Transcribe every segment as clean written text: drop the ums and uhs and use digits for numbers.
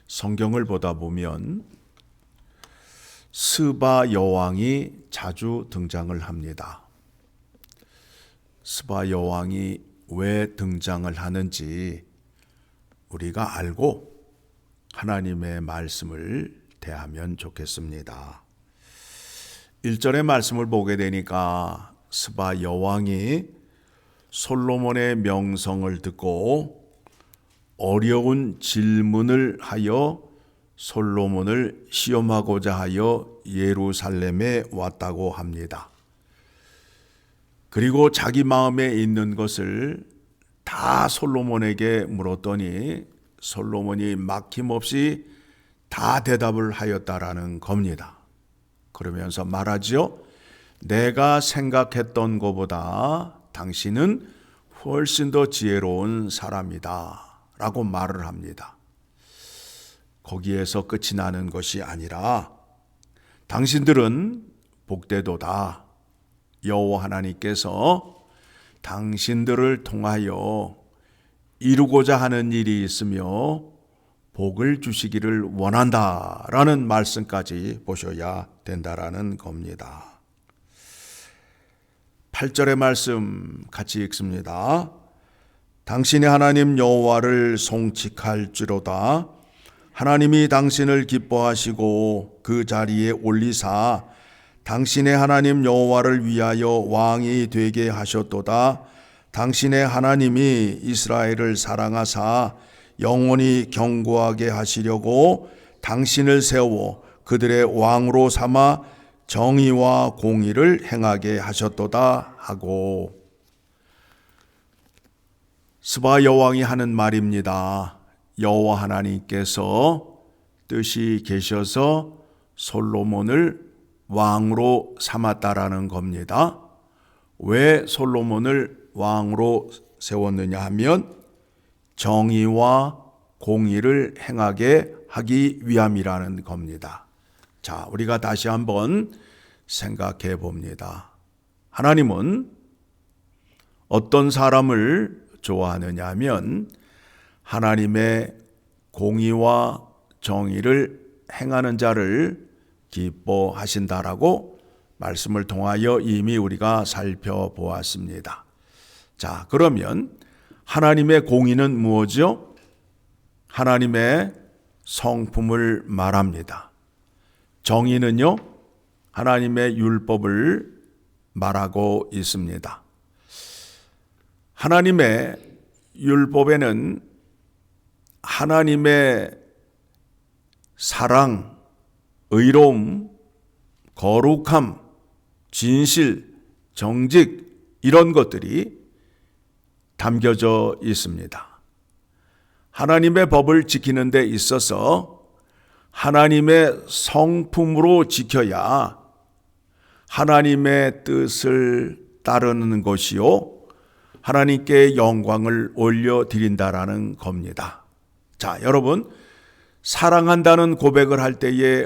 성경을 보다 보면 스바 여왕이 자주 등장을 합니다. 스바 여왕이 왜 등장을 하는지 우리가 알고 하나님의 말씀을 대하면 좋겠습니다. 1절의 말씀을 보게 되니까 스바 여왕이 솔로몬의 명성을 듣고 어려운 질문을 하여 솔로몬을 시험하고자 하여 예루살렘에 왔다고 합니다. 그리고 자기 마음에 있는 것을 다 솔로몬에게 물었더니 솔로몬이 막힘없이 다 대답을 하였다라는 겁니다. 그러면서 말하지요. 내가 생각했던 것보다 당신은 훨씬 더 지혜로운 사람이다 라고 말을 합니다. 거기에서 끝이 나는 것이 아니라 당신들은 복되도다. 여호와 하나님께서 당신들을 통하여 이루고자 하는 일이 있으며 복을 주시기를 원한다라는 말씀까지 보셔야 된다라는 겁니다. 8절의 말씀 같이 읽습니다. 당신의 하나님 여호와를 송축할지로다. 하나님이 당신을 기뻐하시고 그 자리에 올리사 당신의 하나님 여호와를 위하여 왕이 되게 하셨도다. 당신의 하나님이 이스라엘을 사랑하사 영원히 경고하게 하시려고 당신을 세워 그들의 왕으로 삼아 정의와 공의를 행하게 하셨도다 하고, 스바 여왕이 하는 말입니다. 여호와 하나님께서 뜻이 계셔서 솔로몬을 왕으로 삼았다라는 겁니다. 왜 솔로몬을 왕으로 세웠느냐 하면 정의와 공의를 행하게 하기 위함이라는 겁니다. 자, 우리가 다시 한번 생각해 봅니다. 하나님은 어떤 사람을 좋아하느냐 하면 하나님의 공의와 정의를 행하는 자를 기뻐하신다라고 말씀을 통하여 이미 우리가 살펴보았습니다. 자, 그러면 하나님의 공의는 무엇이요? 하나님의 성품을 말합니다. 정의는요, 하나님의 율법을 말하고 있습니다. 하나님의 율법에는 하나님의 사랑, 의로움, 거룩함, 진실, 정직 이런 것들이 담겨져 있습니다. 하나님의 법을 지키는 데 있어서 하나님의 성품으로 지켜야 하나님의 뜻을 따르는 것이요 하나님께 영광을 올려드린다라는 겁니다. 자, 여러분, 사랑한다는 고백을 할 때에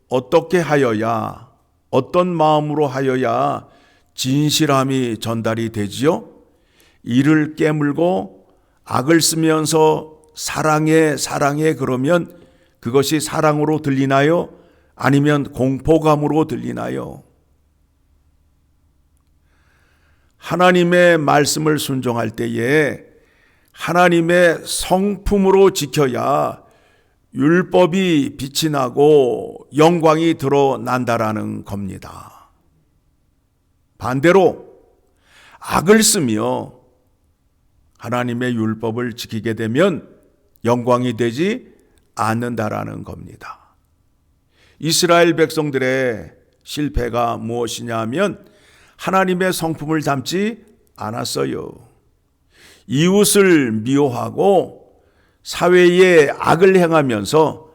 어떻게 하여야, 어떤 마음으로 하여야 진실함이 전달이 되지요? 이를 깨물고 악을 쓰면서 사랑해 사랑해 그러면 그것이 사랑으로 들리나요? 아니면 공포감으로 들리나요? 하나님의 말씀을 순종할 때에 하나님의 성품으로 지켜야 율법이 빛이 나고 영광이 드러난다라는 겁니다. 반대로 악을 쓰며 하나님의 율법을 지키게 되면 영광이 되지 않는다라는 겁니다. 이스라엘 백성들의 실패가 무엇이냐 하면 하나님의 성품을 담지 않았어요. 이웃을 미워하고 사회에 악을 행하면서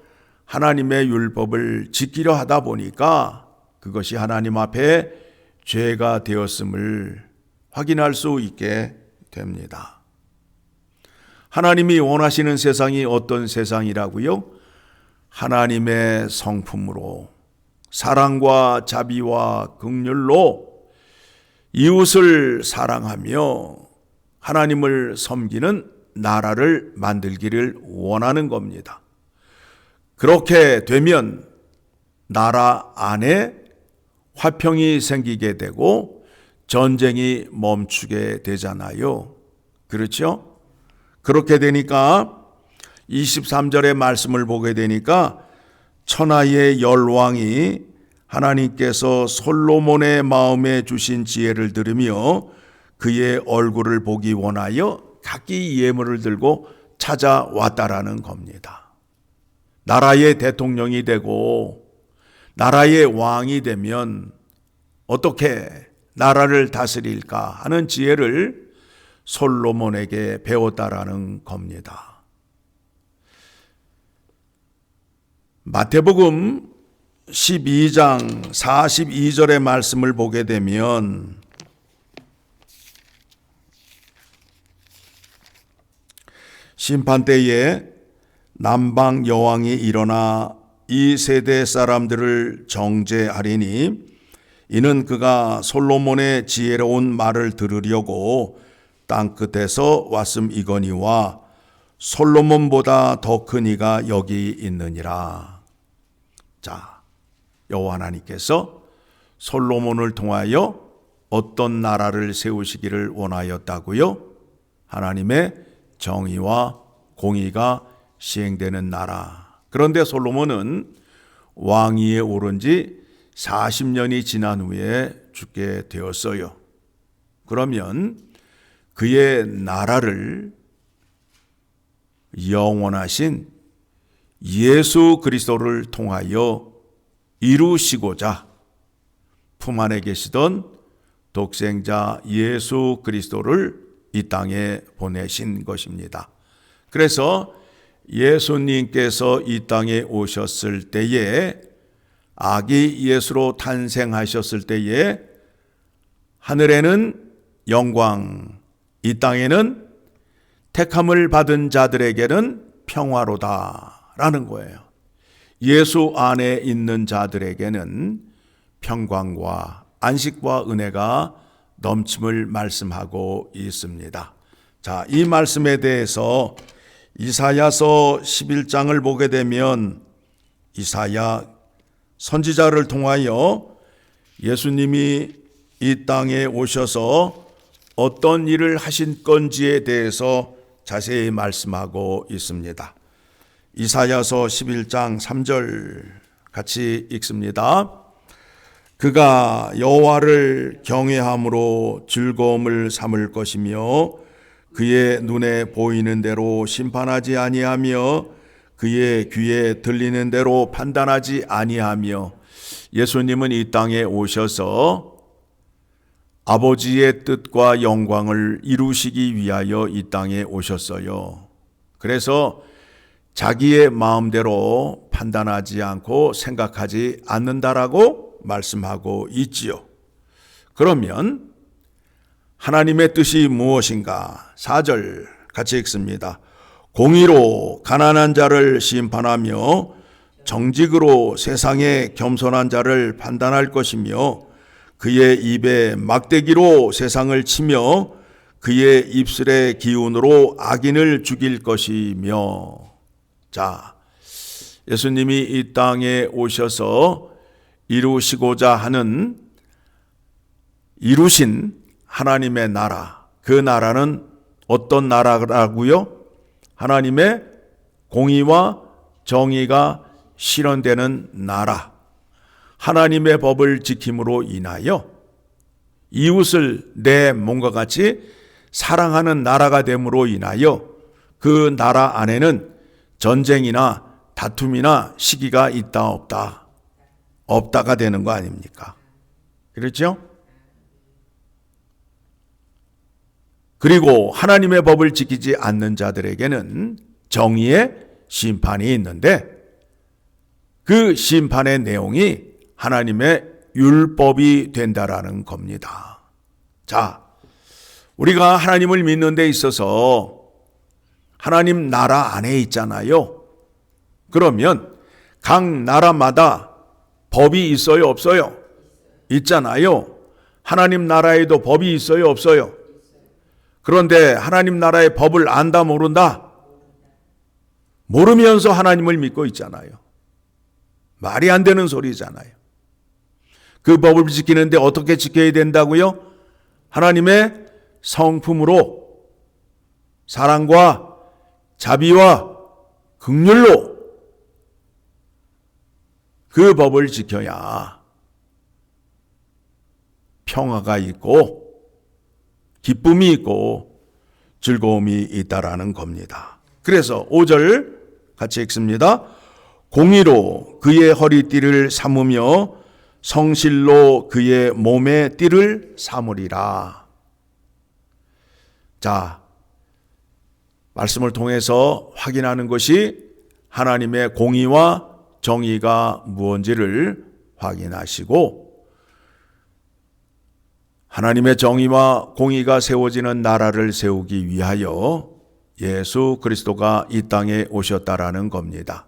하나님의 율법을 지키려 하다 보니까 그것이 하나님 앞에 죄가 되었음을 확인할 수 있게 됩니다. 하나님이 원하시는 세상이 어떤 세상이라고요? 하나님의 성품으로 사랑과 자비와 긍휼로 이웃을 사랑하며 하나님을 섬기는 나라를 만들기를 원하는 겁니다. 그렇게 되면 나라 안에 화평이 생기게 되고 전쟁이 멈추게 되잖아요. 그렇죠? 그렇게 되니까 23절의 말씀을 보게 되니까 천하의 열왕이 하나님께서 솔로몬의 마음에 주신 지혜를 들으며 그의 얼굴을 보기 원하여 각기 예물을 들고 찾아왔다라는 겁니다. 나라의 대통령이 되고 나라의 왕이 되면 어떻게 나라를 다스릴까 하는 지혜를 솔로몬에게 배웠다라는 겁니다. 마태복음 12장 42절의 말씀을 보게 되면 심판때에 남방 여왕이 일어나 이 세대 사람들을 정죄하리니 이는 그가 솔로몬의 지혜로운 말을 들으려고 땅끝에서 왔음이거니와 솔로몬보다 더 큰 이가 여기 있느니라. 자, 여호와 하나님께서 솔로몬을 통하여 어떤 나라를 세우시기를 원하였다고요? 하나님의 정의와 공의가 시행되는 나라. 그런데 솔로몬은 왕위에 오른 지 40년이 지난 후에 죽게 되었어요. 그러면 그의 나라를 영원하신 예수 그리스도를 통하여 이루시고자 품 안에 계시던 독생자 예수 그리스도를 이 땅에 보내신 것입니다. 그래서 예수님께서 이 땅에 오셨을 때에 아기 예수로 탄생하셨을 때에 하늘에는 영광, 이 땅에는 택함을 받은 자들에게는 평화로다라는 거예요. 예수 안에 있는 자들에게는 평강과 안식과 은혜가 넘침을 말씀하고 있습니다. 자, 이 말씀에 대해서 이사야서 11장을 보게 되면 이사야 선지자를 통하여 예수님이 이 땅에 오셔서 어떤 일을 하신 건지에 대해서 자세히 말씀하고 있습니다. 이사야서 11장 3절 같이 읽습니다. 그가 여호와를 경외함으로 즐거움을 삼을 것이며 그의 눈에 보이는 대로 심판하지 아니하며 그의 귀에 들리는 대로 판단하지 아니하며 예수님은 이 땅에 오셔서 아버지의 뜻과 영광을 이루시기 위하여 이 땅에 오셨어요. 그래서 자기의 마음대로 판단하지 않고 생각하지 않는다라고 말씀하고 있지요. 그러면 하나님의 뜻이 무엇인가? 4절 같이 읽습니다. 공의로 가난한 자를 심판하며 정직으로 세상에 겸손한 자를 판단할 것이며 그의 입에 막대기로 세상을 치며 그의 입술의 기운으로 악인을 죽일 것이며. 자, 예수님이 이 땅에 오셔서 이루시고자 하는 이루신 하나님의 나라, 그 나라는 어떤 나라라고요? 하나님의 공의와 정의가 실현되는 나라, 하나님의 법을 지킴으로 인하여 이웃을 내 몸과 같이 사랑하는 나라가 됨으로 인하여 그 나라 안에는 전쟁이나 다툼이나 시기가 있다 없다, 없다가 되는 거 아닙니까? 그렇죠? 그리고 하나님의 법을 지키지 않는 자들에게는 정의의 심판이 있는데 그 심판의 내용이 하나님의 율법이 된다라는 겁니다. 자, 우리가 하나님을 믿는 데 있어서 하나님 나라 안에 있잖아요. 그러면 각 나라마다 법이 있어요, 없어요? 있잖아요. 하나님 나라에도 법이 있어요, 없어요? 그런데 하나님 나라의 법을 안다, 모른다? 모르면서 하나님을 믿고 있잖아요. 말이 안 되는 소리잖아요. 그 법을 지키는데 어떻게 지켜야 된다고요? 하나님의 성품으로 사랑과 자비와 긍휼로 그 법을 지켜야 평화가 있고 기쁨이 있고 즐거움이 있다라는 겁니다. 그래서 5절 같이 읽습니다. 공의로 그의 허리띠를 삼으며 성실로 그의 몸의 띠를 삼으리라. 자, 말씀을 통해서 확인하는 것이 하나님의 공의와 정의가 무엇인지를 확인하시고 하나님의 정의와 공의가 세워지는 나라를 세우기 위하여 예수 그리스도가 이 땅에 오셨다라는 겁니다.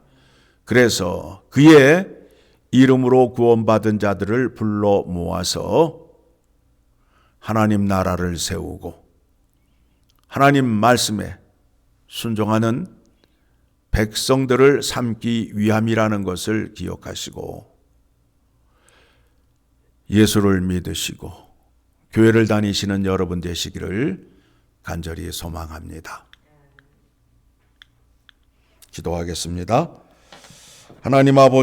그래서 그의 이름으로 구원받은 자들을 불러 모아서 하나님 나라를 세우고 하나님 말씀에 순종하는 백성들을 삼기 위함이라는 것을 기억하시고 예수를 믿으시고 교회를 다니시는 여러분 되시기를 간절히 소망합니다. 기도하겠습니다. 하나님 아버지